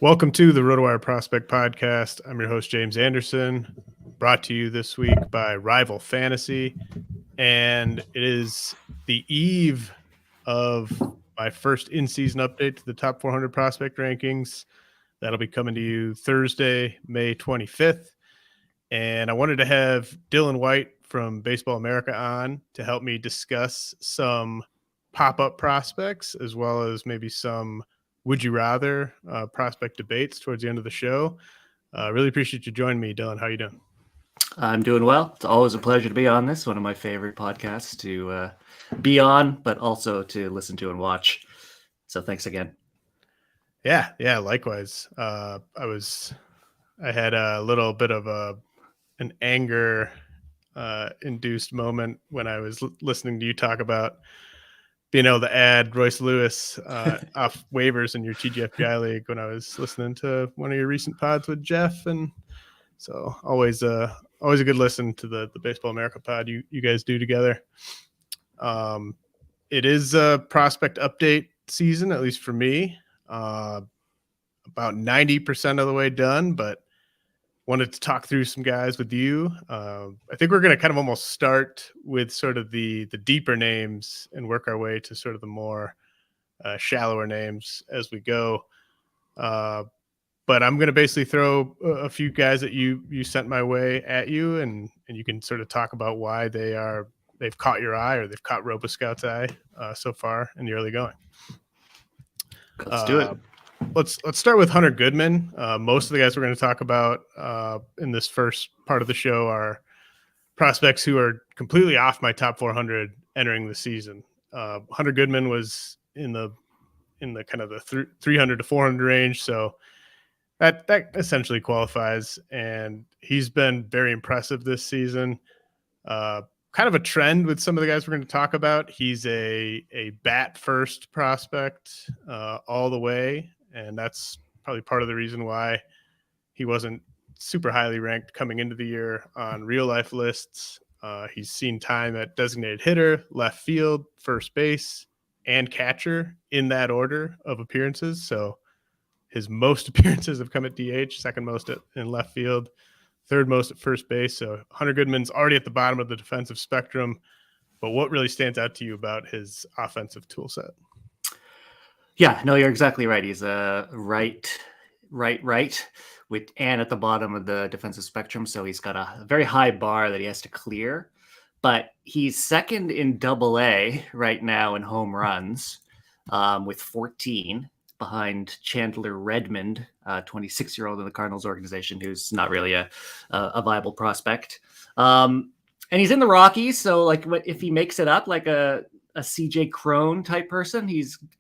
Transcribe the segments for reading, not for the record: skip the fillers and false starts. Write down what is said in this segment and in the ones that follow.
Welcome to the RotoWire Prospect Podcast. I'm your host, James Anderson, brought to you this week by Rival Fantasy. And it is the eve of my first in-season update to the top 400 prospect rankings. That'll be coming to you Thursday, May 25th. And I wanted to have Dylan White from Baseball America on to help me discuss some pop-up prospects, as well as maybe some would you rather prospect debates towards the end of the show. Really appreciate you joining me, Dylan. How you doing? I'm doing well. It's always a pleasure to be on this, one of my favorite podcasts to be on, but also to listen to and watch. So thanks again. Yeah, likewise. I had a little bit of an anger induced moment when I was listening to you talk about being able to add Royce Lewis off waivers in your TGFBI league when I was listening to one of your recent pods with Jeff. And so always a good listen to the Baseball America pod you guys do together. It is a prospect update season, at least for me. About 90% of the way done, but wanted to talk through some guys with you. I think we're going to kind of almost start with sort of the deeper names and work our way to sort of the more shallower names as we go. But I'm going to basically throw a few guys that you sent my way at you, and you can sort of talk about why they've caught your eye or they've caught RotoScout's eye so far in the early going. Let's do it. Let's start with Hunter Goodman. Most of the guys we're going to talk about in this first part of the show are prospects who are completely off my top 400 entering the season. Hunter Goodman was in the kind of the 300 to 400 range, so that essentially qualifies. And he's been very impressive this season. Kind of a trend with some of the guys we're going to talk about. He's a bat first prospect all the way. And that's probably part of the reason why he wasn't super highly ranked coming into the year on real life lists. He's seen time at designated hitter, left field, first base, and catcher in that order of appearances. So his most appearances have come at DH, second most in left field, third most at first base. So Hunter Goodman's already at the bottom of the defensive spectrum. But what really stands out to you about his offensive tool set? Yeah, no, you're exactly right. He's a right with and at the bottom of the defensive spectrum. So he's got a very high bar that he has to clear. But he's second in Double-A right now in home runs with 14 behind Chandler Redmond, 26-year-old in the Cardinals organization, who's not really a viable prospect. And he's in the Rockies. So like if he makes it up like a CJ Crone type person,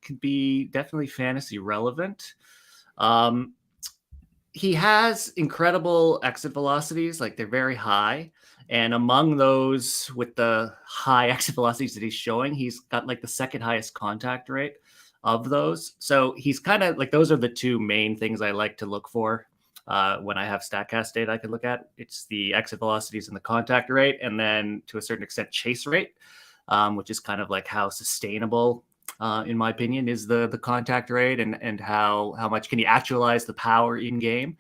could be definitely fantasy relevant. He has incredible exit velocities, like they're very high. And among those with the high exit velocities that he's showing, he's got like the second highest contact rate of those. So he's kind of like, those are the two main things I like to look for when I have StatCast data I can look at. It's the exit velocities and the contact rate, and then to a certain extent chase rate. Which is kind of like how sustainable, in my opinion, is the contact rate and how much can he actualize the power in game.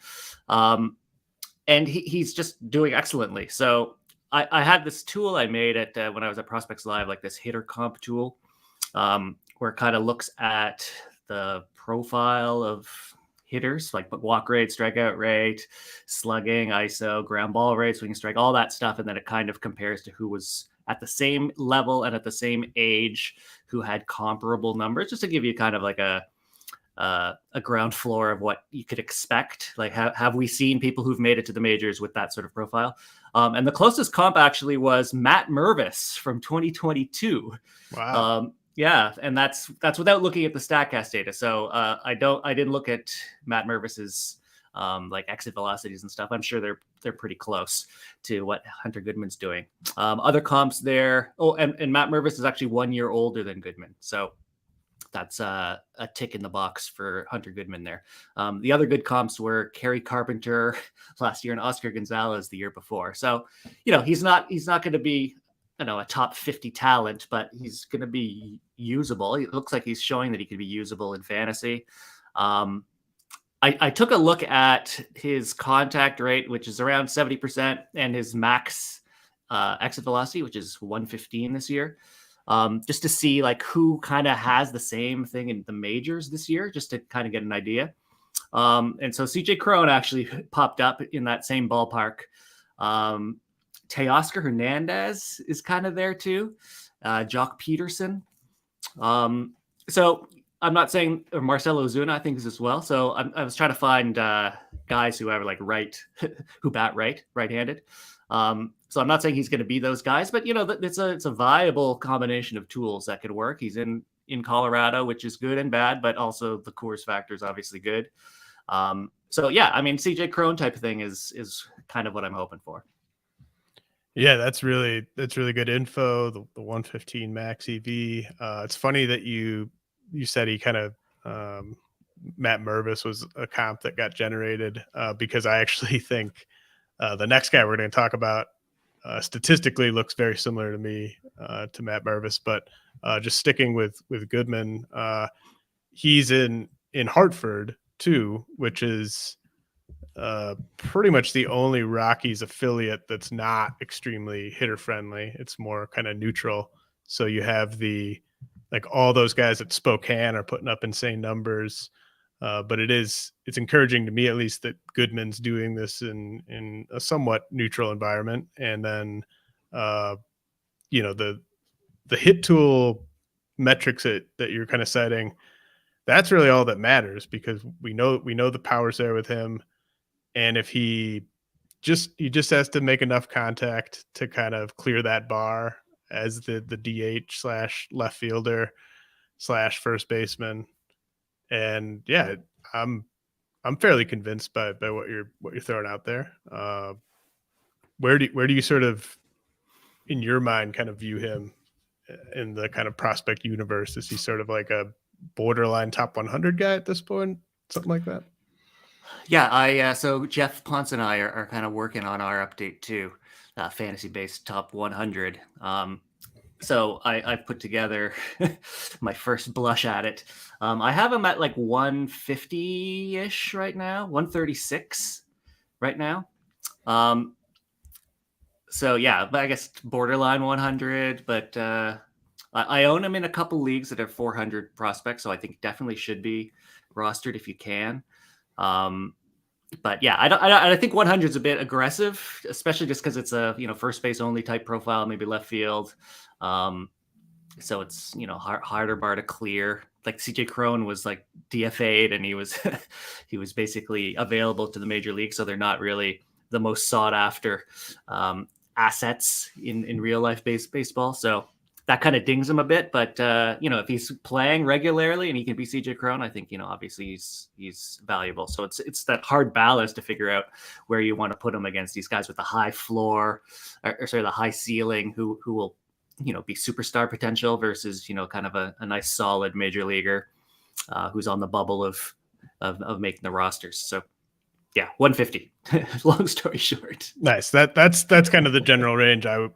And he's just doing excellently. So I had this tool I made at when I was at Prospects Live, like this hitter comp tool, where it kind of looks at the profile of hitters, like walk rate, strikeout rate, slugging, ISO, ground ball rate, swinging strike, all that stuff. And then it kind of compares to who was at the same level and at the same age who had comparable numbers, just to give you kind of like a ground floor of what you could expect. Like, have we seen people who've made it to the majors with that sort of profile? And the closest comp actually was Matt Mervis from 2022. Wow. Yeah, and that's without looking at the StatCast data. So I didn't look at Matt Mervis's like exit velocities and stuff. I'm sure they're pretty close to what Hunter Goodman's doing. Other comps there. Oh, and Matt Mervis is actually 1 year older than Goodman. So that's a tick in the box for Hunter Goodman there. The other good comps were Kerry Carpenter last year and Oscar Gonzalez the year before. So, he's not going to be, a top 50 talent, but he's going to be usable. It looks like he's showing that he could be usable in fantasy. I took a look at his contact rate, which is around 70%, and his max exit velocity, which is 115 this year, just to see like who kind of has the same thing in the majors this year, just to kind of get an idea. And so CJ Cron actually popped up in that same ballpark. Teoscar Hernandez is kind of there too. Jock Peterson. So I'm not saying Marcelo Ozuna, I think is as well. So I was trying to find guys who have like who bat right-handed. So I'm not saying he's going to be those guys, but it's a viable combination of tools that could work. He's in Colorado, which is good and bad, but also the Coors factor is obviously good. So yeah, I mean, CJ Cron type of thing is kind of what I'm hoping for. Yeah, that's really good info. The 115 max EV. It's funny that you said he kind of Matt Mervis was a comp that got generated because I actually think the next guy we're going to talk about statistically looks very similar to me to Matt Mervis, but just sticking with Goodman, he's in Hartford too, which is pretty much the only Rockies affiliate that's not extremely hitter friendly. It's more kind of neutral. So you have all those guys at Spokane are putting up insane numbers. But it's encouraging to me, at least, that Goodman's doing this in a somewhat neutral environment. And then, the hit tool metrics that you're kind of citing, that's really all that matters, because we know the power's there with him. And if he just has to make enough contact to kind of clear that bar as the DH / left fielder / first baseman. And yeah, I'm fairly convinced by what you're throwing out there. Where do you sort of, in your mind, kind of view him in the kind of prospect universe? Is he sort of like a borderline top 100 guy at this point, something like that? Yeah, so Jeff Ponce and I are kind of working on our update too, fantasy-based top 100. So I put together my first blush at it. I have him at like 150-ish right now, 136 right now. So yeah, but I guess borderline 100. But I own him in a couple leagues that are 400 prospects, so I think definitely should be rostered if you can. But yeah, I think 100 is a bit aggressive, especially just because it's a first base only type profile, maybe left field. So it's harder bar to clear. Like CJ Cron was like DFA'd, and he was basically available to the major league, so they're not really the most sought after assets in real life baseball. So that kind of dings him a bit, but if he's playing regularly and he can be CJ Cron, I think obviously he's valuable. So it's that hard balance to figure out where you want to put him against these guys with the high floor, or sorry, the high ceiling, who will be superstar potential versus kind of a nice solid major leaguer who's on the bubble of making the rosters. So yeah, 150. Long story short. Nice. That's kind of the general range I'm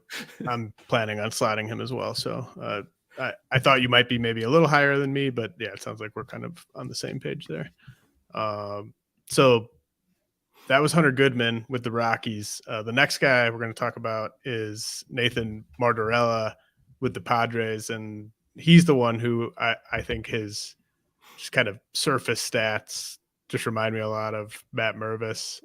planning on slotting him as well. So I thought you might be maybe a little higher than me, but yeah, it sounds like we're kind of on the same page there. So that was Hunter Goodman with the Rockies. The next guy we're going to talk about is Nathan Martorella with the Padres, and he's the one who I think his just kind of surface stats just remind me a lot of Matt Mervis.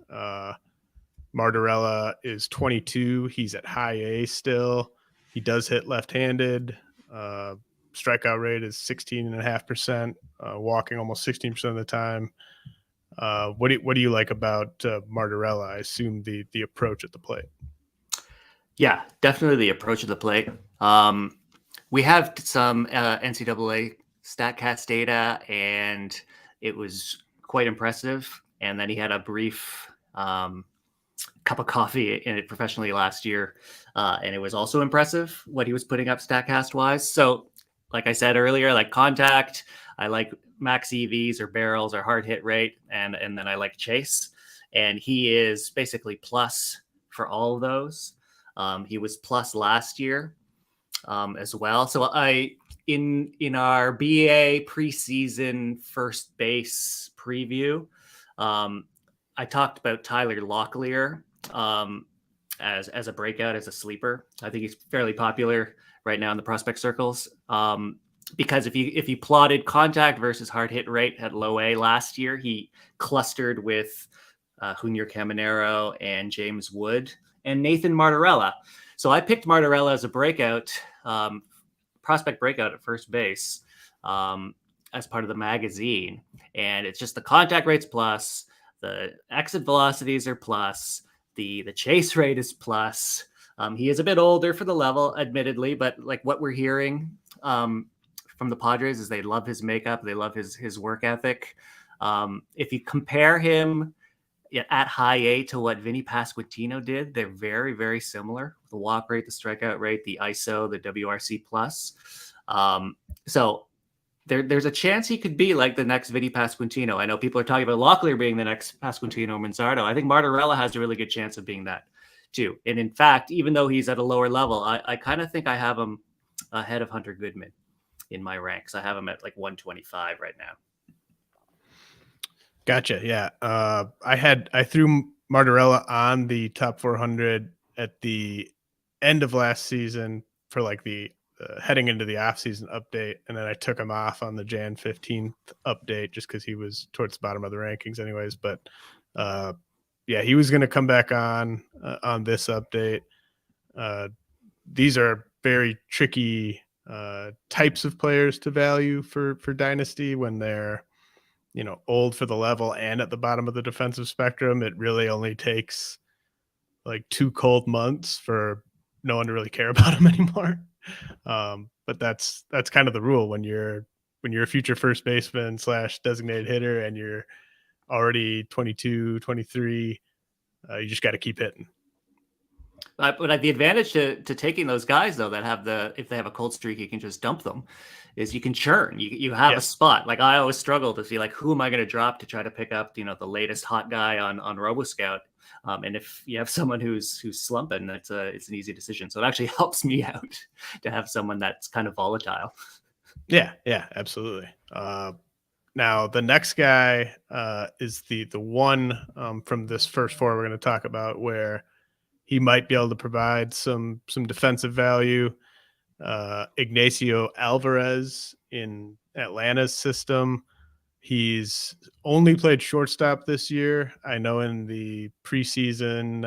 Martorella is 22. He's at high A still. He does hit left-handed. Strikeout rate is 16.5%. Walking almost 16% of the time. What do you like about Martorella? I assume the approach at the plate. Yeah, definitely the approach at the plate. We have some NCAA StatCast data, and it was quite impressive. And then he had a brief cup of coffee in it professionally last year, and it was also impressive what he was putting up StatCast wise. So, like I said earlier, like contact, I like max EVs or barrels or hard hit rate, and then I like chase, and he is basically plus for all of those. He was plus last year as well. So in our BA preseason first base preview, I talked about Tyler Locklear as a breakout, as a sleeper. I think he's fairly popular right now in the prospect circles. Because if you plotted contact versus hard hit rate at low A last year, he clustered with Junior Caminero and James Wood and Nathan Martorella. So I picked Martorella as a breakout, prospect breakout at first base as part of the magazine. And it's just the contact rates plus, the exit velocities are plus, the chase rate is plus. He is a bit older for the level, admittedly, but like what we're hearing from the Padres is they love his makeup. They love his work ethic. If you compare him at high A to what Vinny Pasquantino did, they're very, very similar. The walk rate, the strikeout rate, the ISO, the WRC plus. So there's a chance he could be like the next Vinny Pasquantino. I know people are talking about Locklear being the next Pasquantino or Manzardo. I think Martorella has a really good chance of being that too. And in fact, even though he's at a lower level, I kind of think I have him ahead of Hunter Goodman in my ranks. I have him at like 125 right now. Gotcha. Yeah. I threw Martorella on the top 400 at the end of last season for like the heading into the off-season update, and then I took him off on the Jan 15th update just because he was towards the bottom of the rankings anyways. But yeah, he was going to come back on this update. These are very tricky types of players to value for Dynasty when they're old for the level and at the bottom of the defensive spectrum. It really only takes like 2 cold months for no one to really care about him anymore. But that's kind of the rule when you're a future first baseman / designated hitter and you're already 22, 23. You just got to keep hitting. But the advantage to taking those guys though that have if they have a cold streak, you can just dump them. Is you can churn. You have a spot. Like I always struggle to see like who am I going to drop to try to pick up the latest hot guy on RoboScout. And if you have someone who's slumping, it's an easy decision. So it actually helps me out to have someone that's kind of volatile. Yeah, absolutely. Now the next guy is the one from this first 4 we're going to talk about where he might be able to provide some defensive value. Ignacio Alvarez in Atlanta's system. He's only played shortstop this year. I know in the preseason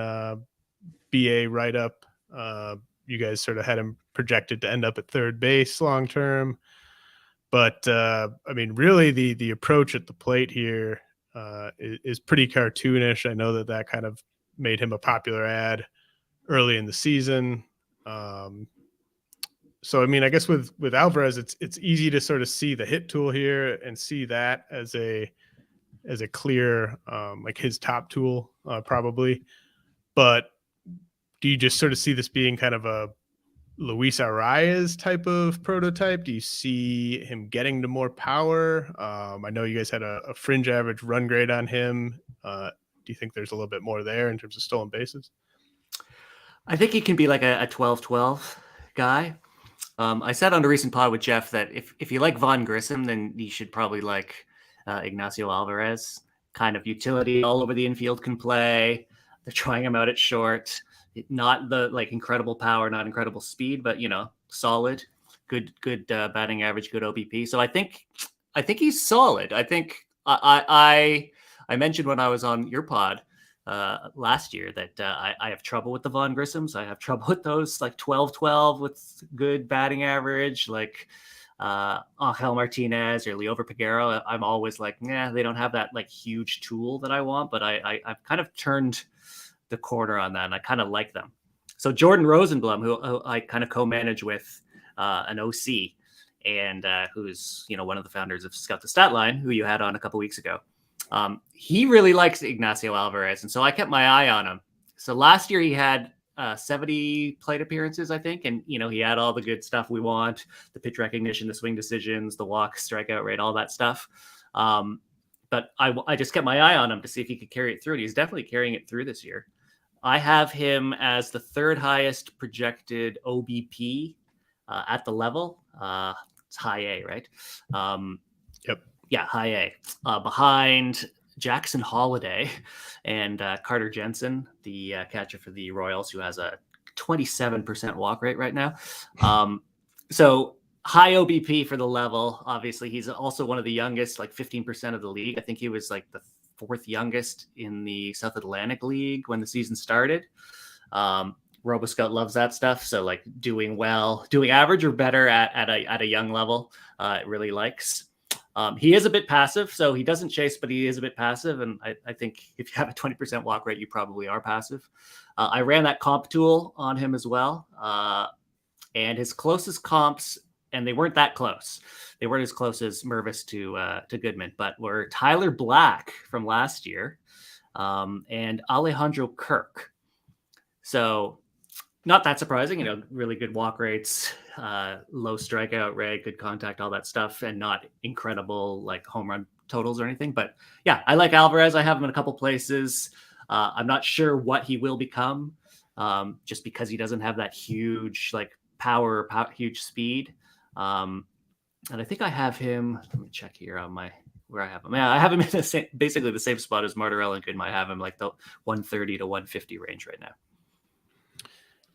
BA write-up, you guys sort of had him projected to end up at third base long term. But I mean, really, the approach at the plate here is pretty cartoonish. I know that kind of made him a popular ad early in the season. So, I mean, I guess with Alvarez, it's easy to sort of see the hit tool here and see that as a clear, like his top tool, probably. But do you just sort of see this being kind of a Luis Arias type of prototype? Do you see him getting to more power? I know you guys had a fringe average run grade on him. Do you think there's a little bit more there in terms of stolen bases? I think he can be like a 12-12 guy. I said on a recent pod with Jeff that if you like Von Grissom, then you should probably like Ignacio Alvarez. Kind of utility all over the infield, can play. They're trying him out at short. Not the like incredible power, not incredible speed, but solid, good batting average, good OBP. So I think he's solid. I think I mentioned when I was on your pod last year that I have trouble with the Von Grissoms. I have trouble with those like 12-12 with good batting average, like Angel Martinez or Leover Peguero. I'm always like, they don't have that like huge tool that I want, but I've kind of turned the corner on that and I kind of like them. So Jordan Rosenblum, who I kind of co-manage with an OC and who's one of the founders of Scout the Stat Line, who you had on a couple weeks ago. He really likes Ignacio Alvarez, and so I kept my eye on him. So last year he had 70 plate appearances, I think, and he had all the good stuff we want: the pitch recognition, the swing decisions, the walk, strikeout rate, all that stuff. But I just kept my eye on him to see if he could carry it through, and he's definitely carrying it through this year. I have him as the 3rd highest projected OBP at the level. It's high A, right? Yep. Yeah, high A. Behind Jackson Holiday and Carter Jensen, the catcher for the Royals, who has a 27% walk rate right now. So high OBP for the level. Obviously, he's also one of the youngest, like 15% of the league. I think he was like the fourth youngest in the South Atlantic League when the season started. RoboScout loves that stuff. So like doing well, doing average or better at a young level, it really likes. He is a bit passive, so he doesn't chase, but he is a bit passive. And I think if you have a 20% walk rate, you probably are passive. I ran that comp tool on him as well. And his closest comps, and they weren't that close. They weren't as close as Mervis to Goodman, but were Tyler Black from last year and Alejandro Kirk. So not that surprising, really good walk rates, low strikeout rate, good contact, all that stuff, and not incredible like home run totals or anything. But yeah, I like Alvarez. I have him in a couple places. I'm not sure what he will become just because he doesn't have that huge like power, huge speed. And I think I have him. Let me check here on where I have him. Yeah, I have him in basically the same spot as Martorella and Goodman. I have him like the 130 to 150 range right now.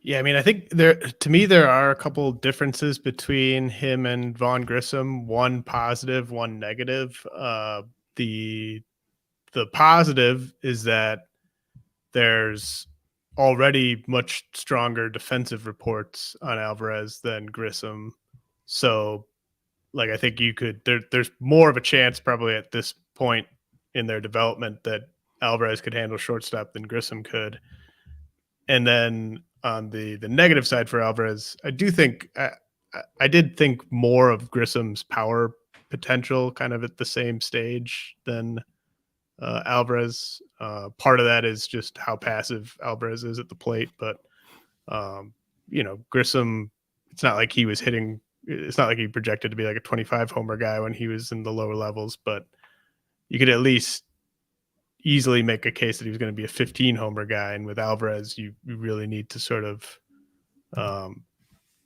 Yeah, I mean, I think there are a couple differences between him and Vaughn Grissom. One positive, one negative. The positive is that there's already much stronger defensive reports on Alvarez than Grissom. So, like, I think there's more of a chance probably at this point in their development that Alvarez could handle shortstop than Grissom could. And then on the negative side for Alvarez, I did think more of Grissom's power potential kind of at the same stage than Alvarez. Part of that is just how passive Alvarez is at the plate, but Grissom, it's not like he projected to be like a 25 homer guy when he was in the lower levels, but you could at least easily make a case that he was going to be a 15 homer guy. And with Alvarez, you really need to sort of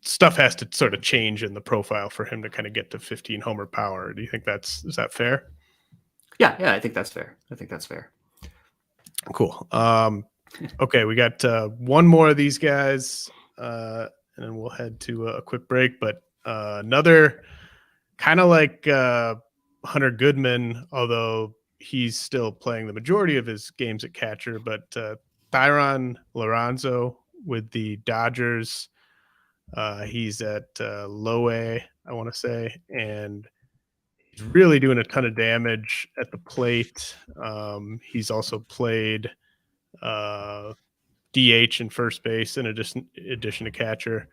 stuff has to sort of change in the profile for him to kind of get to 15 homer power. Do you think is that fair? Yeah, I think that's fair. Cool. Okay, we got one more of these guys, and then we'll head to a quick break. But another kind of like Hunter Goodman, although he's still playing the majority of his games at catcher, but Thayron Liranzo with the Dodgers. He's at low A, I want to say, and he's really doing a ton of damage at the plate. He's also played DH and first base in addition to catcher.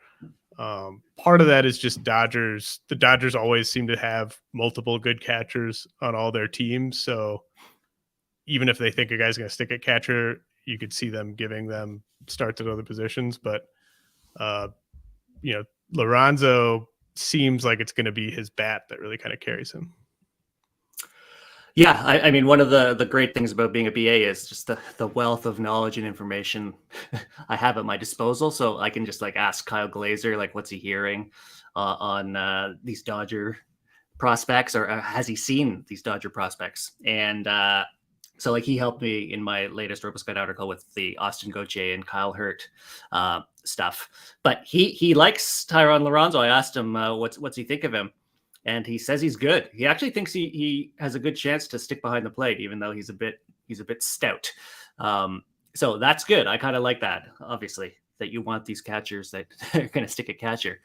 Part of that is just Dodgers. The Dodgers always seem to have multiple good catchers on all their teams. So even if they think a guy's going to stick at catcher, you could see them giving them starts at other positions. But, Liranzo seems like it's going to be his bat that really kind of carries him. Yeah, I mean, one of the great things about being a BA is just the wealth of knowledge and information I have at my disposal. So I can just like ask Kyle Glazer, like, what's he hearing on these Dodger prospects, or has he seen these Dodger prospects? And so like he helped me in my latest RotoScout article with the Austin Gauthier and Kyle Hurt stuff. But he likes Thayron Liranzo. I asked him what's he think of him. And he says he's good. He actually thinks he has a good chance to stick behind the plate, even though he's a bit stout. So that's good. I kind of like that, obviously, that you want these catchers that are going to stick at catcher.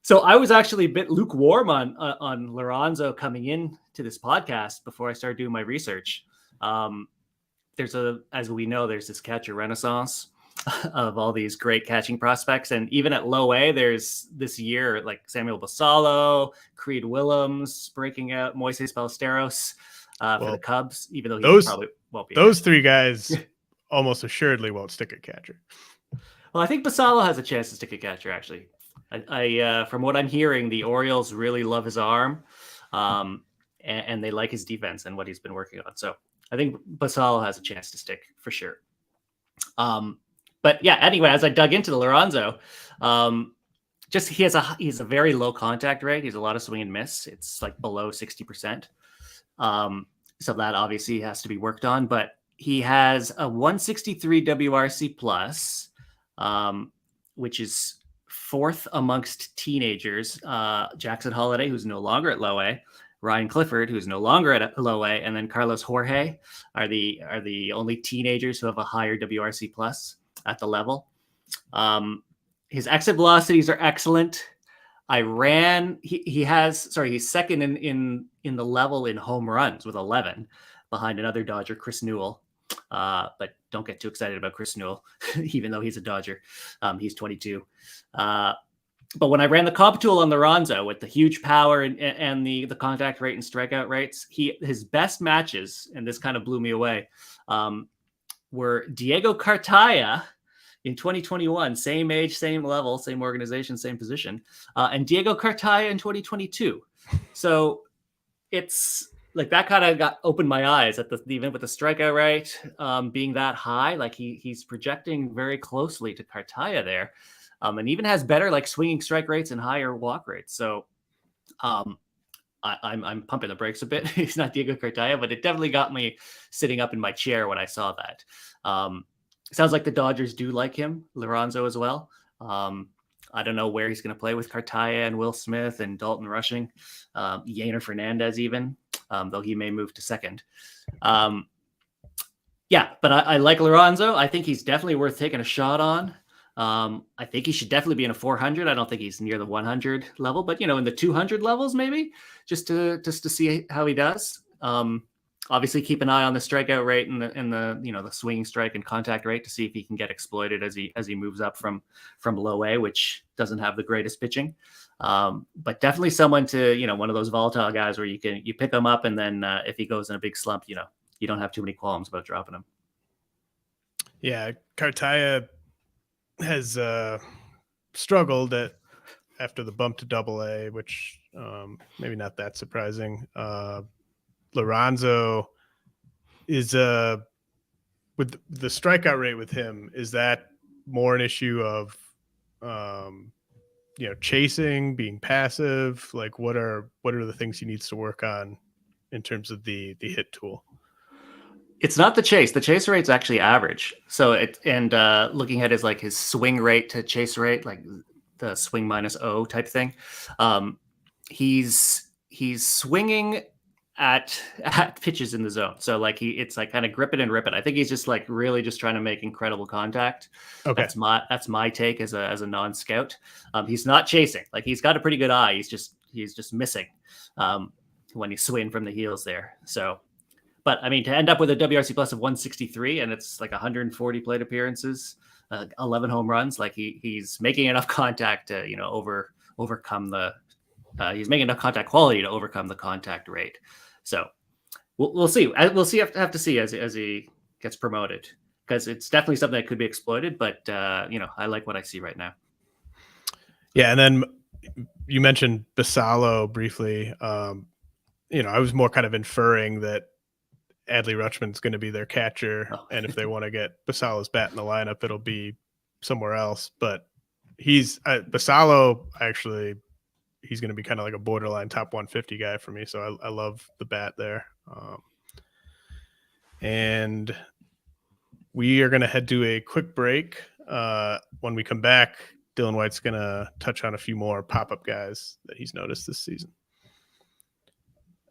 So I was actually a bit lukewarm on Liranzo coming in to this podcast before I started doing my research. As we know, there's this catcher renaissance of all these great catching prospects. And even at low A, there's this year like Samuel Basallo, Creed Willems breaking out, Moises Ballesteros for the Cubs, even though he probably won't be. Those three guys almost assuredly won't stick at catcher. Well, I think Basallo has a chance to stick at catcher, actually. I from what I'm hearing, the Orioles really love his arm, and they like his defense and what he's been working on. So I think Basallo has a chance to stick for sure. But yeah, anyway, as I dug into the Liranzo, he's a very low contact rate. He's a lot of swing and miss. It's like below 60%. So that obviously has to be worked on, but he has a 163 WRC plus, which is 4th amongst teenagers. Jackson Holiday, who's no longer at low A, Ryan Clifford, who's no longer at low A, and then Carlos Jorge are the only teenagers who have a higher WRC plus at the level. His exit velocities are excellent. He's second in the level in home runs with 11, behind another Dodger, Chris Newell. But don't get too excited about Chris Newell, even though he's a Dodger. He's 22. But when I ran the comp tool on Liranzo with the huge power and the contact rate and strikeout rates, his best matches, and this kind of blew me away, were Diego Cartaya in 2021, same age, same level, same organization, same position, and Diego Cartaya in 2022. So it's like that kind of opened my eyes at the event with the strikeout rate being that high. Like he's projecting very closely to Cartaya there, and even has better like swinging strike rates and higher walk rates. So I'm pumping the brakes a bit. He's not Diego Cartaya, but it definitely got me sitting up in my chair when I saw that. Sounds like the Dodgers do like him, Liranzo as well. I don't know where he's going to play with Cartaya and Will Smith and Dalton Rushing, Yainer Fernandez even, though he may move to second. Yeah, but I like Liranzo. I think he's definitely worth taking a shot on. I think he should definitely be in a 400. I don't think he's near the 100 level, but in the 200 levels maybe, just to see how he does. Obviously, keep an eye on the strikeout rate and the swinging strike and contact rate to see if he can get exploited as he moves up from low A, which doesn't have the greatest pitching. But definitely someone to one of those volatile guys where you pick him up, and then if he goes in a big slump, you don't have too many qualms about dropping him. Yeah, Cartaya has struggled after the bump to Double A, which maybe not that surprising. Liranzo is with the strikeout rate with him, is that more an issue of chasing, being passive? Like what are the things he needs to work on in terms of the hit tool? It's not the chase. The chase rate's actually average. So looking at his swing rate to chase rate, like the swing minus O type thing, he's swinging at pitches in the zone. So it's like kind of grip it and rip it. I think he's just like really just trying to make incredible contact. Okay. That's my take as a non-scout. He's not chasing. Like he's got a pretty good eye. He's just missing when he's swinging from the heels there. So, but I mean, to end up with a WRC plus of 163 and it's like 140 plate appearances, 11 home runs, like he's making enough contact to overcome the he's making enough contact quality to overcome the contact rate. So we'll see. We'll see. Have to see as he gets promoted, because it's definitely something that could be exploited. But I like what I see right now. Yeah, and then you mentioned Basallo briefly. I was more kind of inferring that Adley Rutschman's going to be their catcher, and if they want to get Basallo's bat in the lineup, it'll be somewhere else. But Basallo actually. He's going to be kind of like a borderline top 150 guy for me. So I love the bat there. And we are going to head to a quick break. When we come back, Dylan White's going to touch on a few more pop-up guys that he's noticed this season.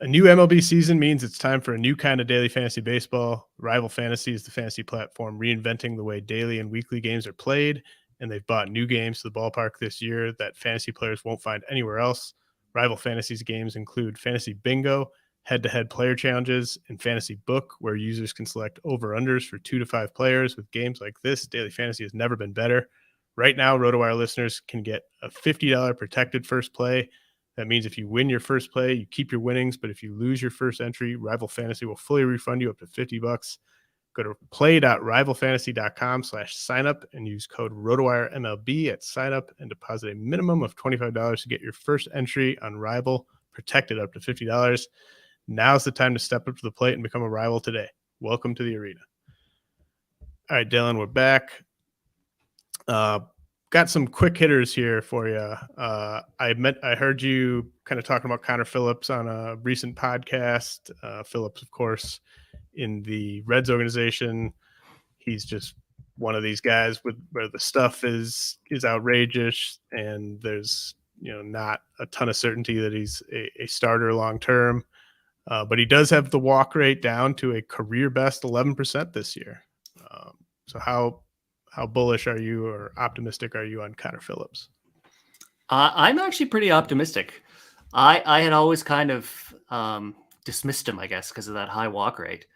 A new MLB season means it's time for a new kind of daily fantasy baseball. Rival Fantasy is the fantasy platform reinventing the way daily and weekly games are played, and they've bought new games to the ballpark this year that fantasy players won't find anywhere else. Rival Fantasy's games include Fantasy Bingo, head-to-head player challenges, and Fantasy Book, where users can select over-unders for 2 to 5 players. With games like this, daily fantasy has never been better. Right now, RotoWire listeners can get a $50 protected first play. That means if you win your first play, you keep your winnings, but if you lose your first entry, Rival Fantasy will fully refund you up to $50. Go to play.rivalfantasy.com/signup and use code RotoWireMLB at signup and deposit a minimum of $25 to get your first entry on Rival protected up to $50. Now's the time to step up to the plate and become a Rival today. Welcome to the arena. All right, Dylan, we're back. Got got some quick hitters here for you. I heard you kind of talking about Connor Phillips on a recent podcast. Phillips, of course, in the Reds organization, he's just one of these guys where the stuff is outrageous, and there's not a ton of certainty that he's a starter long term. But he does have the walk rate down to a career best 11% this year. So how bullish are you or optimistic are you on Connor Phillips? I'm actually pretty optimistic. I had always kind of dismissed him, I guess, because of that high walk rate.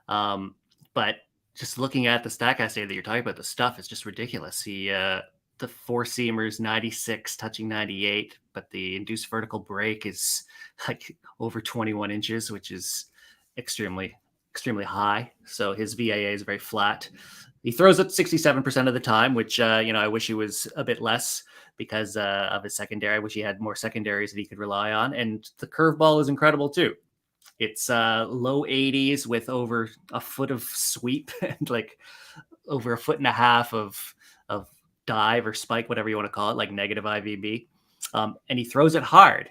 But just looking at the StatCast data that you're talking about, the stuff is just ridiculous. The four seamers 96, touching 98, but the induced vertical break is like over 21 inches, which is extremely high. So his VAA is very flat. He throws it 67% of the time, which I wish he was a bit less because of his secondary. I wish he had more secondaries that he could rely on. And the curveball is incredible too. It's low 80s with over a foot of sweep and like over a foot and a half of dive or spike, whatever you want to call it, like negative IVB. And he throws it hard.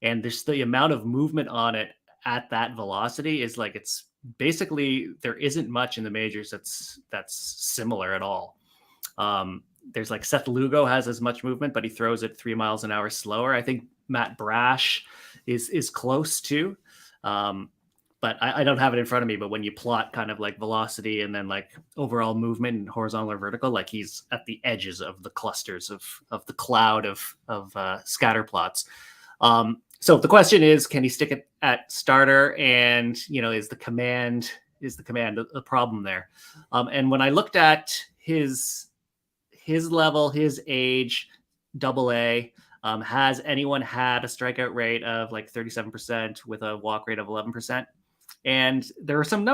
And there's the amount of movement on it at that velocity is like, it's basically, there isn't much in the majors that's similar at all. There's like Seth Lugo has as much movement, but he throws it 3 miles an hour slower. I think Matt Brash is close to. But I don't have it in front of me. But when you plot kind of like velocity and then like overall movement and horizontal or vertical, like he's at the edges of the clusters of the cloud of scatter plots. So the question is, can he stick it at starter? And is the command the problem there? And when I looked at his level, his age, AA. Has anyone had a strikeout rate of like 37% with a walk rate of 11%? And there were some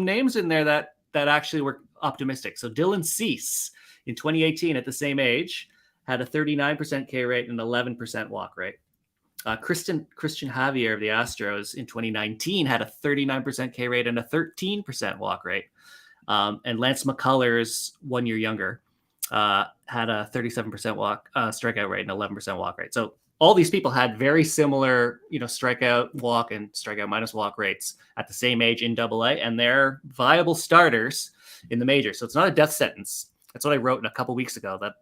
names in there that actually were optimistic. So Dylan Cease in 2018 at the same age had a 39% K rate and 11% walk rate. Christian Javier of the Astros in 2019 had a 39% K rate and a 13% walk rate. And Lance McCullers, 1 year younger, had a 37% strikeout rate and 11% walk rate. So all these people had very similar, strikeout, walk, and strikeout minus walk rates at the same age in AA, and they're viable starters in the majors. So it's not a death sentence. That's what I wrote a couple weeks ago. That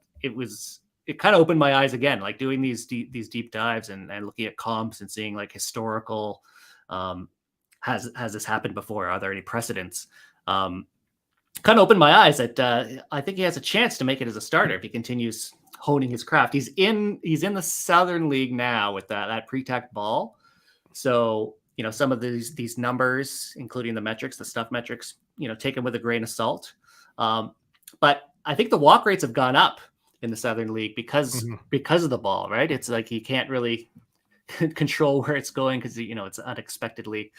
it kind of opened my eyes again, like doing these deep dives and looking at comps and seeing like historical, has this happened before? Are there any precedents? Kind of opened my eyes that I think he has a chance to make it as a starter if he continues honing his craft. He's in the Southern League now with that pre-tacked ball. So, some of these numbers, including the metrics, the stuff metrics, take them with a grain of salt. But I think the walk rates have gone up in the Southern League because of the ball, right? It's like he can't really control where it's going because, it's unexpectedly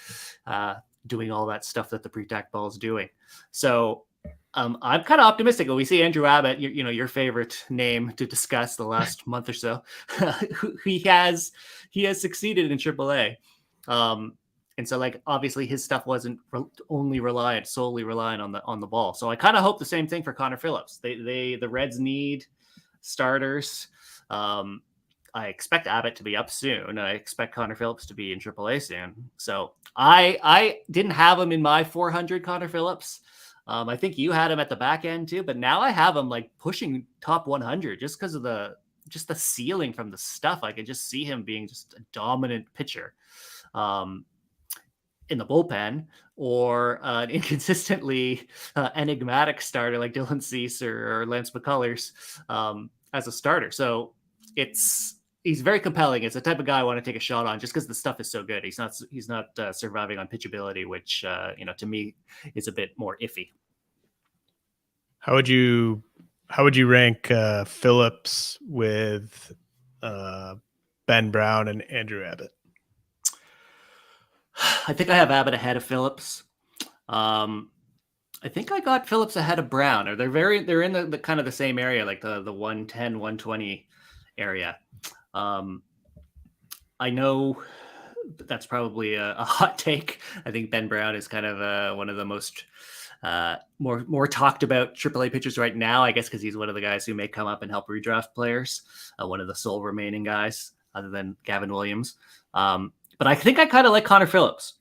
doing all that stuff that the pre-tacked ball is doing. So I'm kind of optimistic. When we see Andrew Abbott, your favorite name to discuss the last month or so, he has succeeded in AAA. And so like, obviously his stuff wasn't solely reliant on the ball. So I kind of hope the same thing for Connor Phillips. The Reds need starters. I expect Abbott to be up soon, and I expect Connor Phillips to be in AAA soon. So I didn't have him in my 400 Connor Phillips. I think you had him at the back end too, but now I have him like pushing top 100 just because of the ceiling from the stuff. I could just see him being just a dominant pitcher in the bullpen, or an inconsistently enigmatic starter like Dylan Cease or Lance McCullers as a starter. So he's very compelling. It's the type of guy I want to take a shot on just because the stuff is so good. He's not surviving on pitchability, which to me is a bit more iffy. How would you rank Phillips with Ben Brown and Andrew Abbott? I think I have Abbott ahead of Phillips. I think I got Phillips ahead of Brown, or they're in the kind of the same area, like the 110, 120 area. I know that's probably a hot take. I think Ben Brown is kind of one of the most more talked about AAA pitchers right now, I guess, because he's one of the guys who may come up and help redraft players. One of the sole remaining guys, other than Gavin Williams. But I think I kind of like Connor Phillips.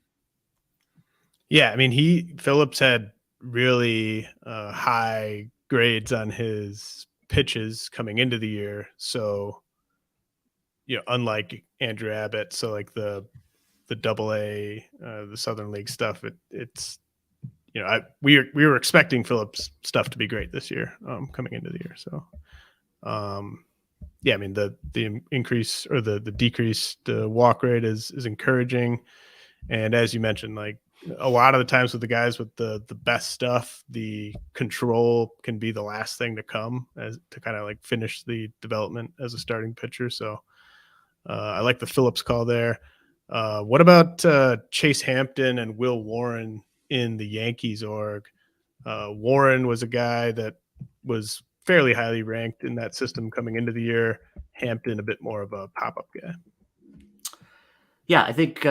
Yeah, I mean, Phillips had really high grades on his pitches coming into the year. So, unlike Andrew Abbott, so like the AA, the Southern League stuff, it's we were expecting Phillips stuff to be great this year, coming into the year. So, yeah, I mean the increase or the decreased walk rate is encouraging, and as you mentioned, like a lot of the times with the guys with the best stuff, the control can be the last thing to come as to kind of like finish the development as a starting pitcher. So I like the Phillips call there. What about Chase Hampton and Will Warren in the Yankees org? Warren was a guy that was fairly highly ranked in that system coming into the year. Hampton a bit more of a pop-up guy. Yeah, I think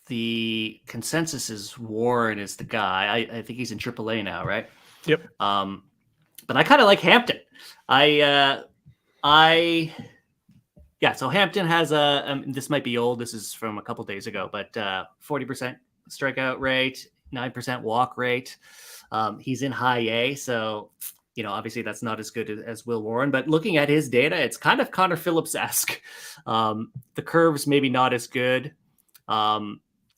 the consensus is Warren is the guy. I think he's in AAA now, right? Yep. But I kind of like Hampton. So Hampton has this might be old. This is from a couple days ago, but 40% strikeout rate, 9% walk rate. He's in high A, so obviously that's not as good as Will Warren. But looking at his data, it's kind of Connor Phillips-esque. The curve's maybe not as good.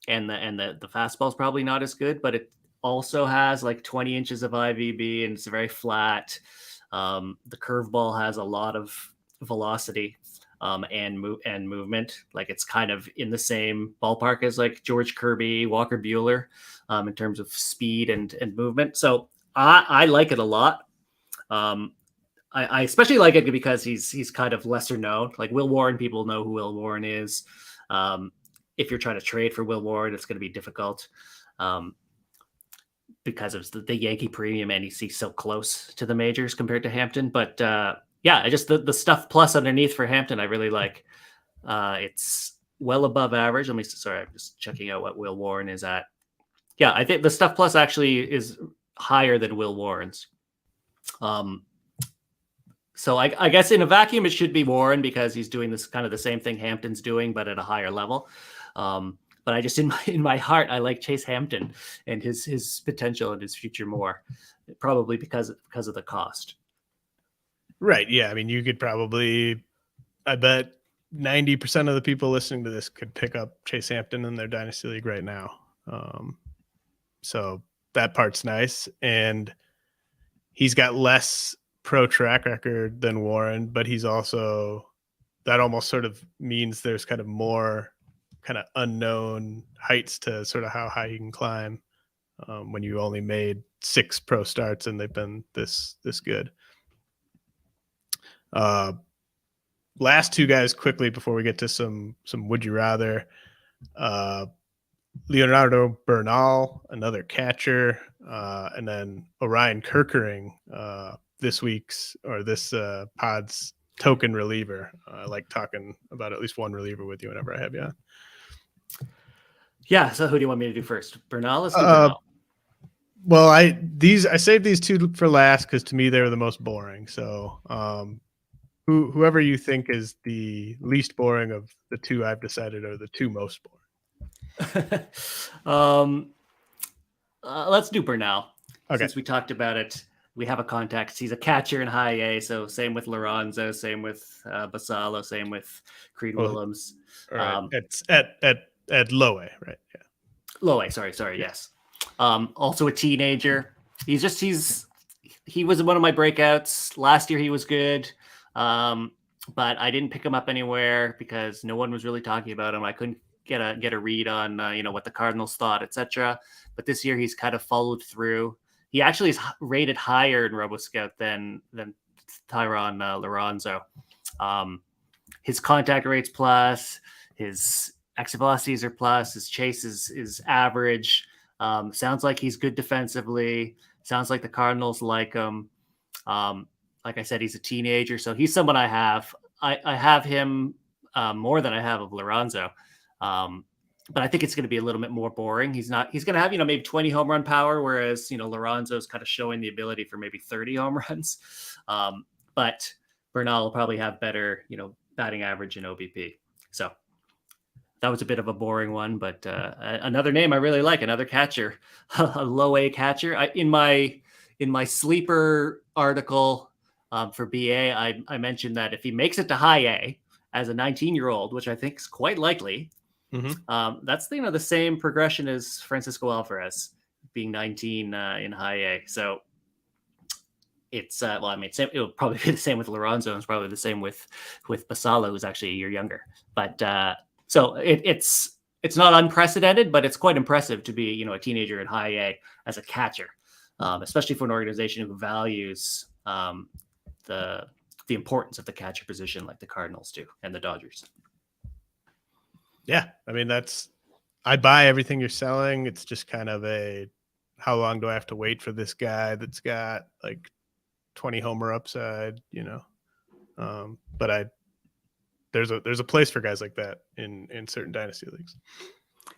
And the fastball's probably not as good, but it also has like 20 inches of IVB and it's very flat. The curveball has a lot of velocity and movement. Like it's kind of in the same ballpark as like George Kirby, Walker Buehler in terms of speed and movement. So I like it a lot. I especially like it because he's kind of lesser known. Like Will Warren, people know who Will Warren is. If you're trying to trade for Will Warren, it's going to be difficult because of the Yankee premium and he's so close to the majors compared to Hampton. But I just the stuff plus underneath for Hampton, I really like. It's well above average. I'm just checking out what Will Warren is at. Yeah, I think the stuff plus actually is higher than Will Warren's. So I guess in a vacuum, it should be Warren because he's doing this kind of the same thing Hampton's doing, but at a higher level. But I just in my heart, I like Chase Hampton and his potential and his future more, probably because of the cost. Right. Yeah. I mean, you could probably, I bet 90% of the people listening to this could pick up Chase Hampton in their Dynasty League right now. So that part's nice. And he's got less pro track record than Warren, but he's also, that almost sort of means there's kind of more kind of unknown heights to sort of how high he can climb when you only made 6 pro starts and they've been this good. Last two guys quickly before we get to some would you rather. Leonardo Bernal, another catcher, and then Orion Kerkering, this pod's token reliever. I like talking about at least one reliever with you whenever I have you on. Yeah. So who do you want me to do first? Bernal? Let's do Bernal. Well, I saved these two for last because to me they were the most boring. So whoever you think is the least boring of the two I've decided are the two most boring. Let's do Bernal. Okay. Since we talked about it, we have a context. He's a catcher in high A, so same with Liranzo, same with Basalo, same with Creed Willems. Right. At low A, right? Yeah. Low A, sorry, yes. Also a teenager. He was one of my breakouts. Last year he was good. But I didn't pick him up anywhere because no one was really talking about him. I couldn't get a read on what the Cardinals thought, etc. But this year he's kind of followed through. He actually is rated higher in RoboScout than Thayron Liranzo. His contact rates plus, his exit velocities are plus, his chase is average. Sounds like he's good defensively. Sounds like the Cardinals like him. Like I said, he's a teenager, so he's someone I have. I have him more than I have of Liranzo. but I think it's going to be a little bit more boring. He's going to have, maybe 20 home run power, whereas, Liranzo's kind of showing the ability for maybe 30 home runs. But Bernal will probably have better, batting average and OBP. So that was a bit of a boring one, but another name I really like, another catcher, a low A catcher. In my sleeper article for BA, I mentioned that if he makes it to high A as a 19-year-old, which I think is quite likely, that's the same progression as Francisco Alvarez being 19 in high A. So it's it'll probably be the same with Liranzo. It's probably the same with Basalo, who's actually a year younger. But so it's not unprecedented, but it's quite impressive to be a teenager in high A as a catcher, especially for an organization who values the importance of the catcher position, like the Cardinals do and the Dodgers. Yeah, I mean, I buy everything you're selling. It's just kind of how long do I have to wait for this guy that's got like 20 homer upside, but there's a place for guys like that in certain dynasty leagues.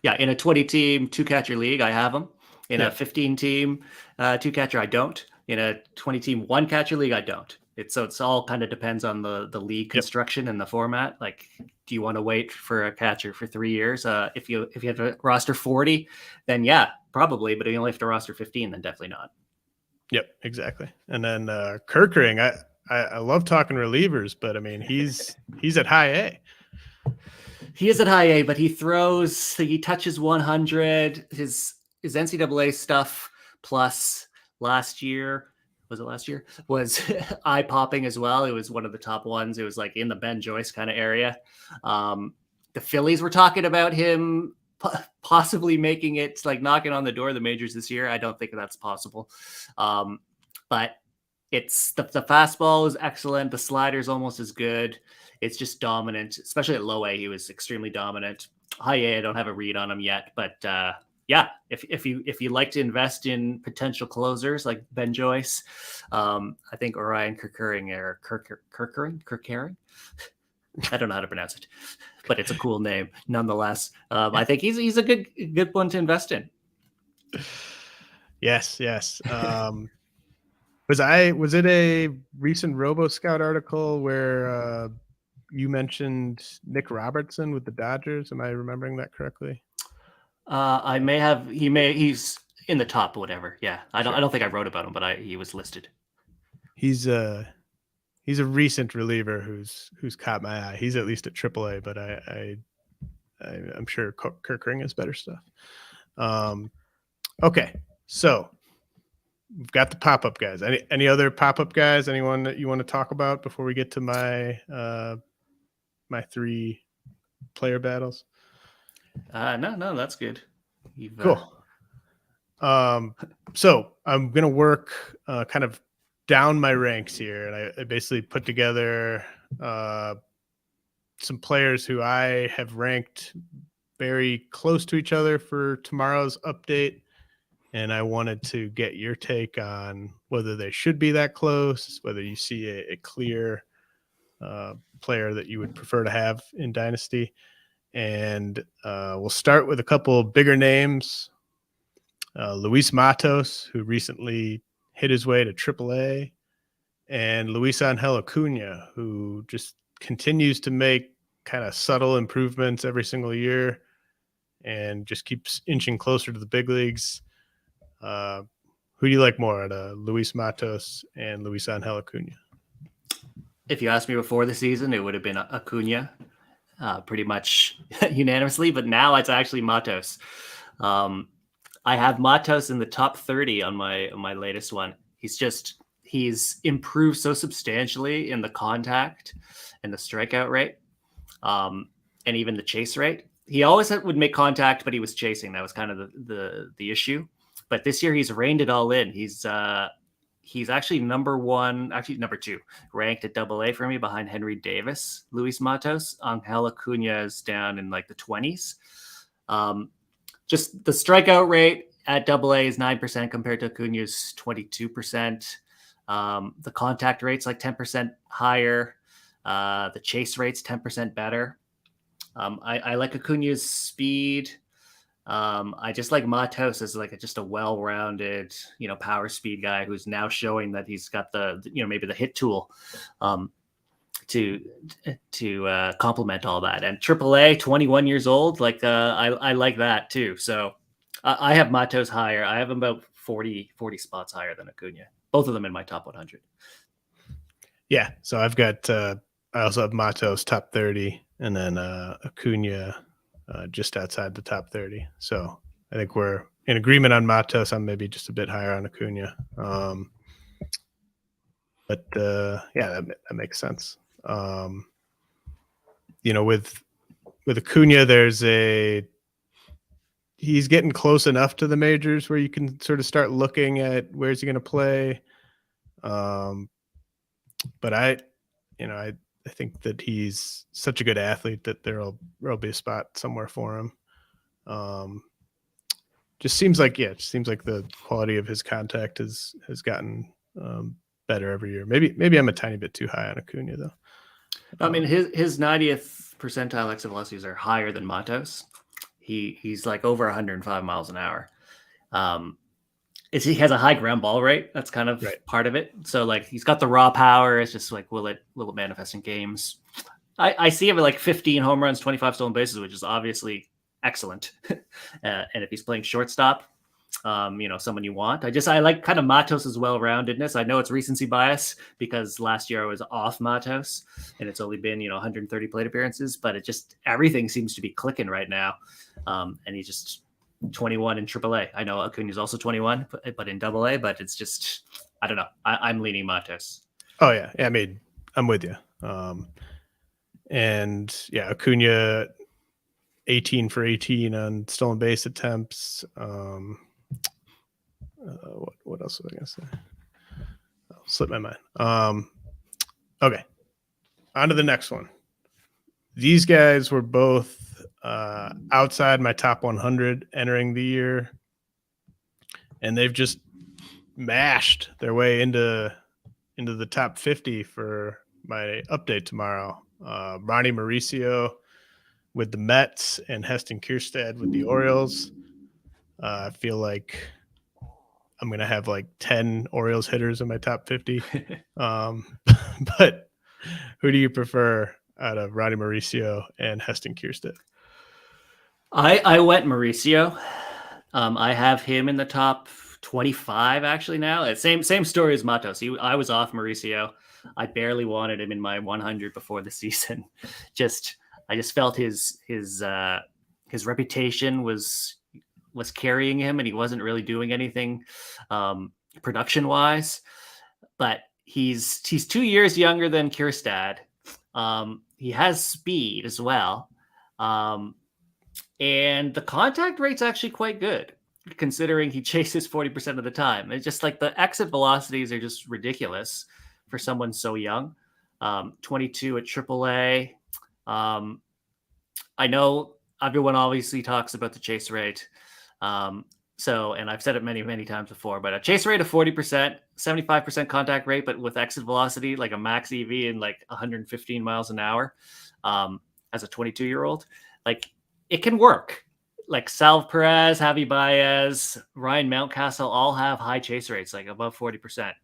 Yeah, in a 20-team 2-catcher league, I have them. In a 15-team 2-catcher, I don't. In a 20-team 1-catcher league, I don't. It's all kind of depends on the league construction and the format. Like, do you want to wait for a catcher for 3 years? If you have to roster 40, then yeah, probably. But if you only have to roster 15, then definitely not. Yep, exactly. And then Kerkering, I love talking relievers, but I mean he's at high A. He is at high A, but he touches 100. His NCAA stuff plus last year was eye-popping as well. It was one of the top ones. It was like in the Ben Joyce kind of area. The Phillies were talking about him possibly making it, like knocking on the door of the majors this year. I don't think that's possible. But it's the fastball is excellent. The slider is almost as good. It's just dominant, especially at low A. He was extremely dominant. High A, I don't have a read on him yet, but yeah, if you like to invest in potential closers like Ben Joyce, I think Orion Kerkering or Kerkering. I don't know how to pronounce it, but it's a cool name nonetheless. I think he's a good one to invest in. Yes. Was it a recent RoboScout article where you mentioned Nick Robertson with the Dodgers? Am I remembering that correctly? I may have. He's in the top, whatever. Yeah, I don't think I wrote about him, but he was listed. He's a recent reliever who's caught my eye. He's at least at AAA, but I'm sure Kerkering has better stuff. Okay, so we've got the pop-up guys. Any other pop-up guys? Anyone that you want to talk about before we get to my my 3 player battles? No, that's good. Cool. So I'm gonna work kind of down my ranks here, and I basically put together some players who I have ranked very close to each other for tomorrow's update. And I wanted to get your take on whether they should be that close, whether you see a clear player that you would prefer to have in Dynasty. And we'll start with a couple of bigger names. Luis Matos, who recently hit his way to AAA, and Luisangel Acuna, who just continues to make kind of subtle improvements every single year and just keeps inching closer to the big leagues. Who do you like more out of Luis Matos and Luisangel Acuna? If you asked me before the season, it would have been Acuna, pretty much unanimously, but now it's actually Matos. I have Matos in the top 30 on my latest one. He's improved so substantially in the contact and the strikeout rate, and even the chase rate. He always would make contact, but he was chasing. That was kind of the issue. But this year he's reined it all in. He's actually number 2 ranked at AA for me behind Henry Davis. Luis Matos. Angel Acuna is down in like the 20s. Just the strikeout rate at AA is 9% compared to Acuna's 22%. The contact rate's like 10% higher. The chase rate's 10% better. I like Acuna's speed. I just like Matos as like just a well-rounded, power speed guy who's now showing that he's got the maybe the hit tool to complement all that. And AAA, 21 years old, like I like that too. So I have Matos higher. I have him about 40 spots higher than Acuna. Both of them in my top 100. Yeah, so I've got I also have Matos top 30, and then Acuna just outside the top 30. So I think we're in agreement on Matos. I'm maybe just a bit higher on Acuna. But yeah, that makes sense. With Acuna, he's getting close enough to the majors where you can sort of start looking at where's he going to play. But I think that he's such a good athlete that there'll be a spot somewhere for him. Just seems like the quality of his contact has gotten better every year. Maybe I'm a tiny bit too high on Acuna though. I mean, his 90th percentile exit velocities are higher than Matos. He's like over 105 miles an hour. He has a high ground ball rate. That's kind of part of it. So like he's got the raw power. It's just like will it manifest in games? I see him at like 15 home runs, 25 stolen bases, which is obviously excellent. And if he's playing shortstop, someone you want. I like kind of Matos's well-roundedness. I know it's recency bias because last year I was off Matos and it's only been 130 plate appearances, but everything seems to be clicking right now. And he's just 21 in AAA. I know Acuna's also 21, but in AA. But it's just I don't know. I'm leaning Matos. Oh yeah. I mean, I'm with you. And yeah, Acuna 18 for 18 on stolen base attempts. What else was I gonna say? Slipped my mind. Okay, on to the next one. These guys were both outside my top 100 entering the year, and they've just mashed their way into the top 50 for my update tomorrow. Ronny Mauricio with the Mets and Heston Kjerstad with the Orioles. I feel like I'm going to have like 10 Orioles hitters in my top 50. But who do you prefer out of Ronny Mauricio and Heston Kjerstad? I went Mauricio. I have him in the top 25 actually now. Same story as Matos. I was off Mauricio. I barely wanted him in my 100 before the season. I just felt his reputation was carrying him, and he wasn't really doing anything production wise. But he's 2 years younger than Kjerstad. He has speed as well, and the contact rate's actually quite good considering he chases 40% of the time. It's just like the exit velocities are just ridiculous for someone so young. 22 at AAA. I know everyone obviously talks about the chase rate. And I've said it many, many times before, but a chase rate of 40%, 75% contact rate, but with exit velocity, like a max EV in like 115 miles an hour, as a 22-year-old, like it can work. Like Salve Perez, Javi Baez, Ryan Mountcastle all have high chase rates, like above 40%.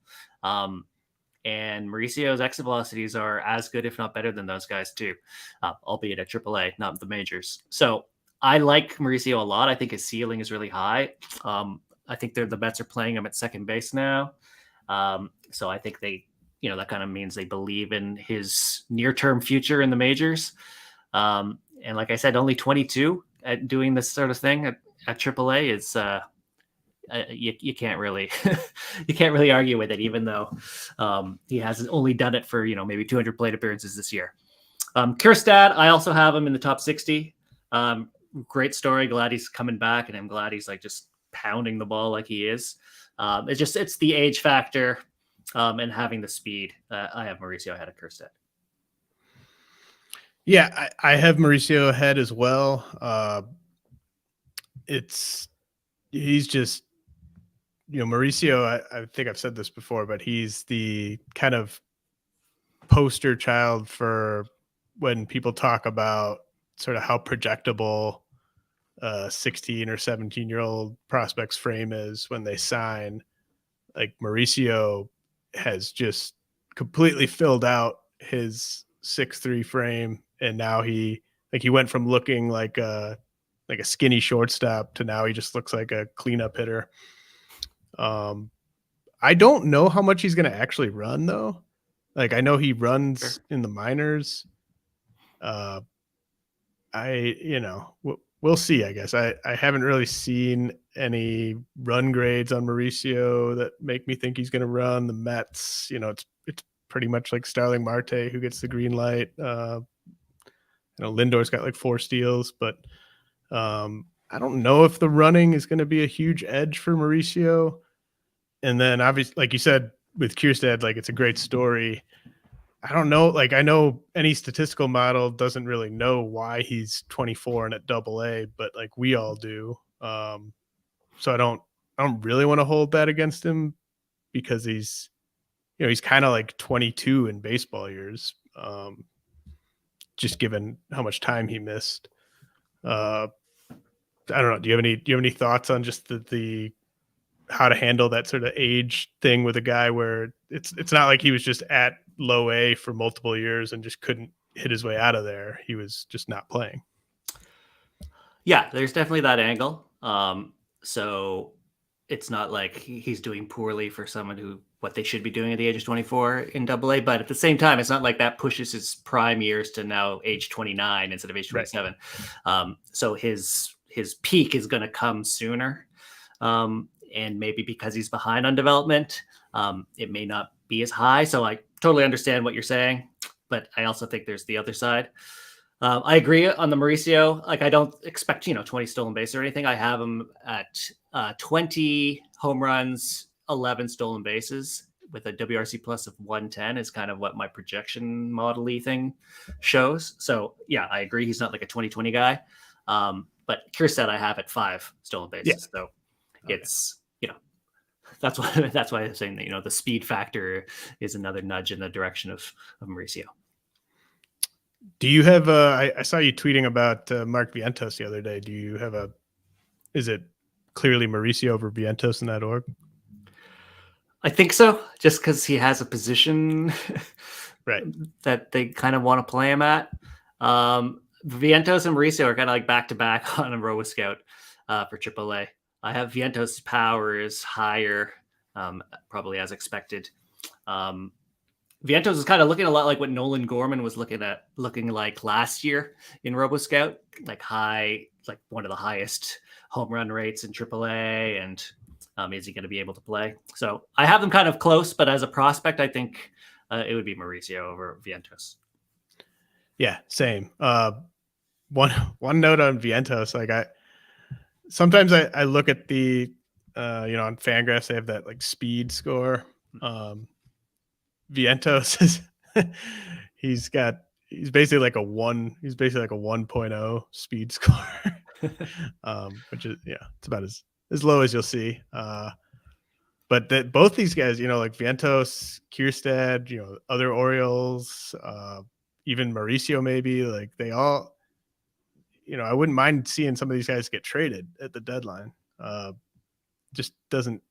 And Mauricio's exit velocities are as good, if not better than those guys too, albeit at AAA, not the majors. So I like Mauricio a lot. I think his ceiling is really high. I think the Mets are playing him at second base now. So I think that kind of means they believe in his near-term future in the majors. And like I said, only 22 at doing this sort of thing at AAA is you can't really argue with it, even though he hasn't only done it for maybe 200 plate appearances this year. Kjerstad, I also have him in the top 60. Great story. Glad he's coming back, and I'm glad he's like just pounding the ball like he is. It's the age factor and having the speed. I have Mauricio ahead of Kjerstad. Yeah, I have Mauricio ahead as well. He's just, Mauricio, I think I've said this before, but he's the kind of poster child for when people talk about sort of how projectable 16 or 17-year-old prospects frame is when they sign. Like Mauricio has just completely filled out his 6'3" frame, and now he went from looking like a skinny shortstop to now he just looks like a cleanup hitter. I don't know how much he's going to actually run though. Like I know he runs in the minors. We'll see, I guess. I haven't really seen any run grades on Mauricio that make me think he's going to run. The Mets, it's pretty much like Starling Marte who gets the green light. Lindor's got like 4 steals, but I don't know if the running is going to be a huge edge for Mauricio. And then obviously, like you said, with Kjerstad, like it's a great story. I don't know. Like I know any statistical model doesn't really know why he's 24 and at AA, but like we all do. So I don't really want to hold that against him because he's kind of like 22 in baseball years. Just given how much time he missed. I don't know. Do you have any thoughts on just the how to handle that sort of age thing with a guy where it's not like he was just at low A for multiple years and just couldn't hit his way out of there. He was just not playing. Yeah, there's definitely that angle. So it's not like he's doing poorly for someone who what they should be doing at the age of 24 in AA, but at the same time, it's not like that pushes his prime years to now age 29 instead of age 27. Right. So his peak is going to come sooner. And maybe because he's behind on development, it may not be as high. So I totally understand what you're saying, but I also think there's the other side. I agree on the Mauricio. Like I don't expect 20 stolen bases or anything. I have him at 20 home runs, 11 stolen bases with a WRC plus of 110 is kind of what my projection model-y thing shows. So yeah, I agree. He's not like a 20-20 guy. But Kjerstad I have at 5 stolen bases. Yeah. So it's, that's why I'm saying that, the speed factor is another nudge in the direction of Mauricio. Do you have I saw you tweeting about Mark Vientos the other day. Do you have is it clearly Mauricio over Vientos in that org? I think so, just because he has a position right that they kind of want to play him at. Vientos and Mauricio are kind of like back-to-back on a RotoScout for AAA. I have Vientos' power is higher, probably as expected. Vientos is kind of looking a lot like what Nolan Gorman was looking like last year in RotoScout, like high, like one of the highest home run rates in AAA. And is he going to be able to play? So I have them kind of close, but as a prospect, I think it would be Mauricio over Vientos. Yeah, same. One note on Vientos, like sometimes I look at the on Fangraphs, they have that like speed score. Vientos is he's basically like a 1.0 speed score. Which is it's about as low as you'll see. But that both these guys, like Vientos, Kjerstad, other Orioles, even Mauricio maybe, like they all, I wouldn't mind seeing some of these guys get traded at the deadline. Just doesn't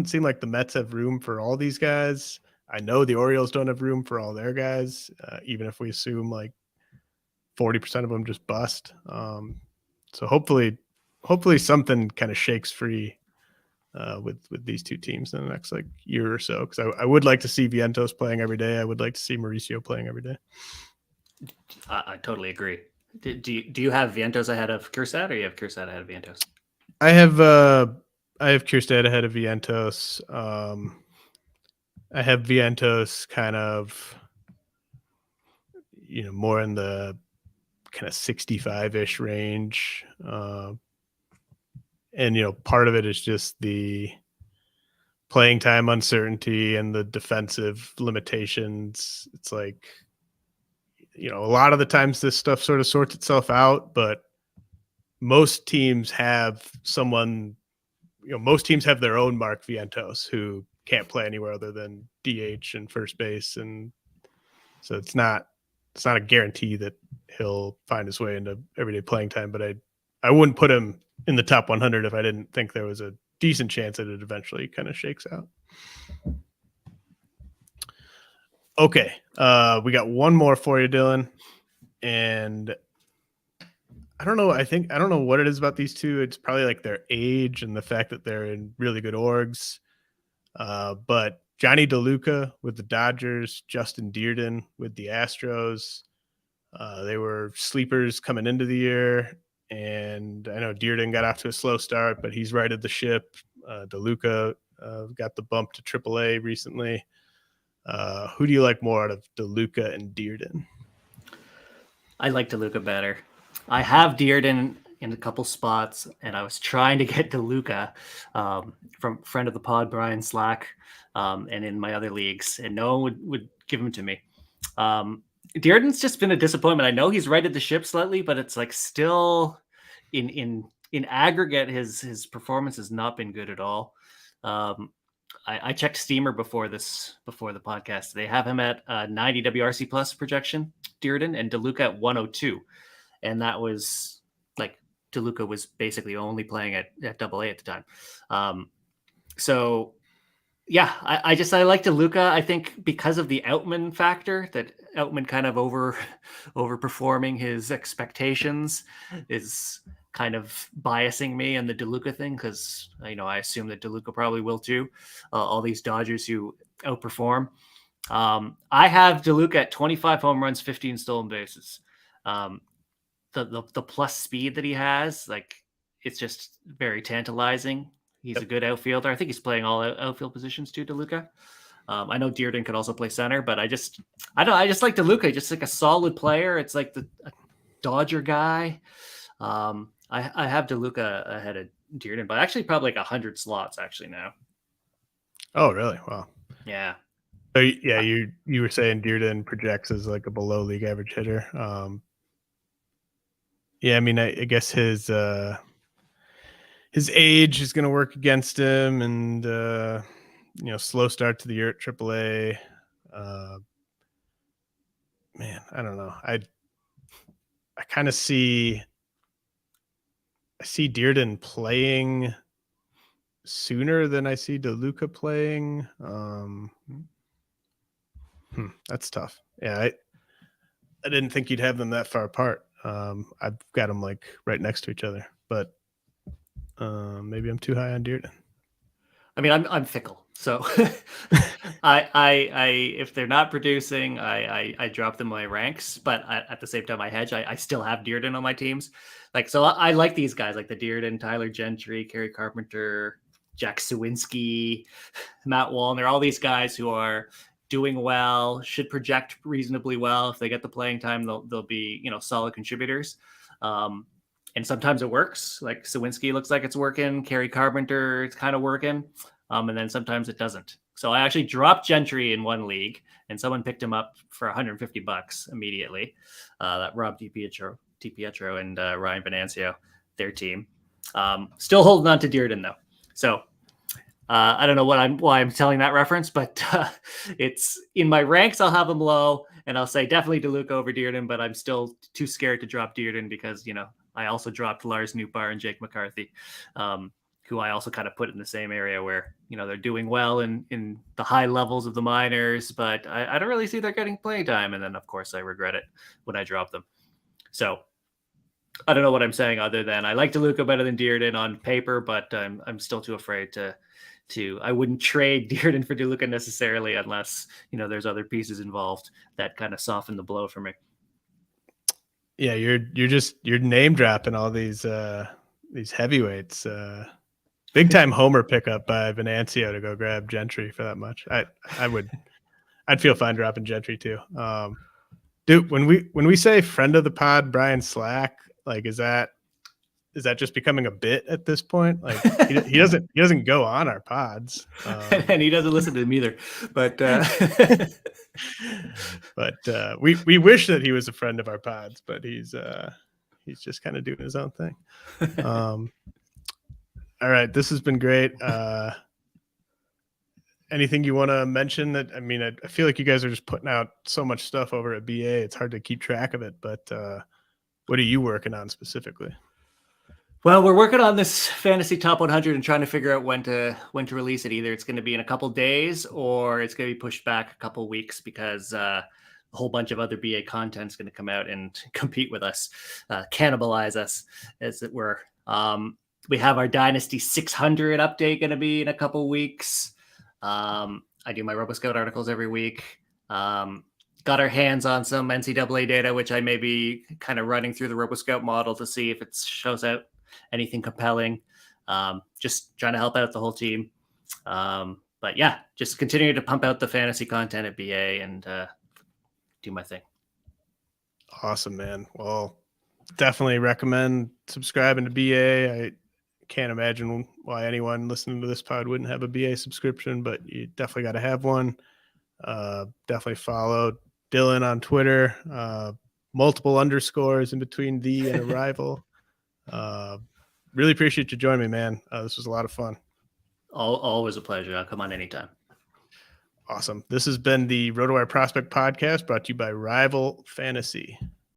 seem like the Mets have room for all these guys. I know the Orioles don't have room for all their guys, even if we assume like 40% of them just bust. So hopefully something kind of shakes free with these two teams in the next like year or so. Because I would like to see Vientos playing every day. I would like to see Mauricio playing every day. I totally agree. Do you have Vientos ahead of Kjerstad, or you have Kjerstad ahead of Vientos? I have Kjerstad ahead of Vientos. I have Vientos kind of, more in the kind of 65-ish range. And, part of it is just the playing time uncertainty and the defensive limitations. It's like, a lot of the times this stuff sort of sorts itself out, but most teams have someone, most teams have their own Mark Vientos who can't play anywhere other than DH and first base. And so it's not it's not a guarantee that he'll find his way into everyday playing time, but I wouldn't put him in the top 100 if I didn't think there was a decent chance that it eventually kind of shakes out. Okay. We got one more for you, Dylan. And I don't know. I don't know what it is about these two. It's probably like their age and the fact that they're in really good orgs. But Johnny DeLuca with the Dodgers, Justin Dirden with the Astros. They were sleepers coming into the year. And I know Dirden got off to a slow start, but he's righted the ship. DeLuca got the bump to AAA recently. Who do you like more out of DeLuca and Dirden? I like DeLuca better. I have Dirden in a couple spots, and I was trying to get DeLuca from friend of the pod, Brian Slack, and in my other leagues, and no one would give him to me. Dirden's just been a disappointment. I know he's righted the ship slightly, but it's like still in aggregate, his performance has not been good at all. I checked Steamer before the podcast. They have him at 90 WRC plus projection, Dirden, and DeLuca at 102. And that was like DeLuca was basically only playing at AA at the time. So yeah, I like DeLuca. I think because of the Outman factor, that Outman kind of overperforming his expectations is kind of biasing me in the DeLuca thing, because I assume that DeLuca probably will too. All these Dodgers who outperform. I have DeLuca at 25 home runs, 15 stolen bases. The plus speed that he has, like, it's just very tantalizing. He's a good outfielder. I think he's playing all outfield positions too, DeLuca. I know Dirden could also play center, but I just like DeLuca, just like a solid player. It's like a Dodger guy. I have DeLuca ahead of Dirden, but actually probably like 100 slots actually now. Oh, really? Wow. Yeah. So yeah, you were saying Dirden projects as like a below league average hitter. Yeah, I mean, I guess his age is going to work against him, and slow start to the year at AAA. Man, I don't know. I kind of see Dirden playing sooner than I see DeLuca playing. That's tough. Yeah, I didn't think you'd have them that far apart. I've got them like right next to each other, but maybe I'm too high on Dirden. I mean, I'm fickle, so I if they're not producing, I drop them in my ranks. But at the same time, I hedge. I still have Dirden on my teams. Like, so I like these guys, like the Dirden, Tyler Gentry, Kerry Carpenter, Jack Sawinski, Matt Wallner, all these guys who are doing well, should project reasonably well. If they get the playing time, they'll be solid contributors. And sometimes it works. Like Sawinski looks like it's working. Kerry Carpenter, it's kind of working. And then sometimes it doesn't. So I actually dropped Gentry in one league, and someone picked him up for $150 immediately. That Rob DiPietro and Ryan Venancio, their team. Still holding on to Dirden though. So I don't know why I'm telling that reference, but it's in my ranks. I'll have him low, and I'll say definitely DeLuca over Dirden, but I'm still too scared to drop Dirden because I also dropped Lars Nootbaar and Jake McCarthy, who I also kind of put in the same area where, they're doing well in the high levels of the minors, but I don't really see they're getting playing time. And then, of course, I regret it when I drop them. So I don't know what I'm saying other than I like DeLuca better than Dirden on paper, but I'm still too afraid to I wouldn't trade Dirden for DeLuca necessarily unless, there's other pieces involved that kind of soften the blow for me. Yeah, you're name dropping all these heavyweights. Big time homer pickup by Venancio to go grab Gentry for that much. I'd feel fine dropping Gentry too. Dude, when we say friend of the pod Brian Slack, like is that just becoming a bit at this point? Like he doesn't go on our pods, and he doesn't listen to them either. But but we wish that he was a friend of our pods, but he's just kind of doing his own thing. All right, this has been great. anything you want to mention? That I mean, I feel like you guys are just putting out so much stuff over at BA. It's hard to keep track of it. But what are you working on specifically? Well, we're working on this fantasy top 100 and trying to figure out when to release it. Either it's going to be in a couple days or it's going to be pushed back a couple weeks because a whole bunch of other BA content is going to come out and compete with us, cannibalize us, as it were. We have our Dynasty 600 update going to be in a couple weeks. I do my RoboScout articles every week. Got our hands on some NCAA data, which I may be kind of running through the RoboScout model to see if it shows out anything compelling. Just trying to help out the whole team. But yeah, just continuing to pump out the fantasy content at BA and do my thing. Awesome, man. Well, definitely recommend subscribing to BA. I can't imagine why anyone listening to this pod wouldn't have a BA subscription, but you definitely got to have one. Definitely follow Dylan on Twitter. Multiple underscores in between the and arrival. Really appreciate you joining me, man. This was a lot of fun. Always a pleasure. I'll come on anytime. Awesome. This has been the RotoWire Prospect Podcast brought to you by Rival Fantasy.